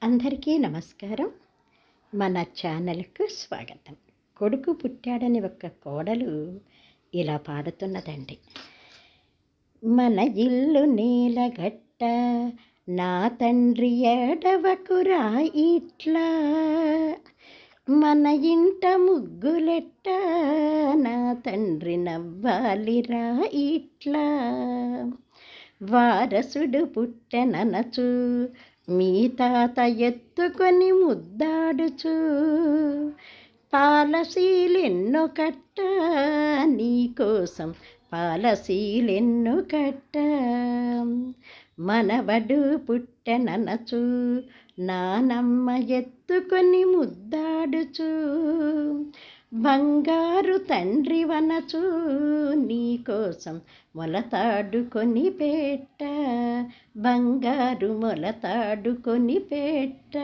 అందరికీ నమస్కారం. మన ఛానల్కు స్వాగతం. కొడుకు పుట్టాడని ఒక కోడలు ఇలా పాడుతున్నదండి. మన ఇల్లు నీలగట్ట, నా తండ్రి ఏడవకురా ఇట్లా, మన ఇంట ముగ్గులెట్ట, నా తండ్రి నవ్వాలిరా ఇట్లా, వారసుడు పుట్టెననచు మీ తాత ఎత్తుకొని ముద్దాడుచు, పాలసీలెన్నో కట్ట నీకోసం, పాలసీలెన్నో కట్ట, మనవడు పుట్టెననచు నానమ్మ ఎత్తుకొని ముద్దాడుచు, బంగారు తండ్రి వనచు నీకోసం మొలతాడుకొని పెట్ట, బంగారు మొలతాడుకొని పెట్ట,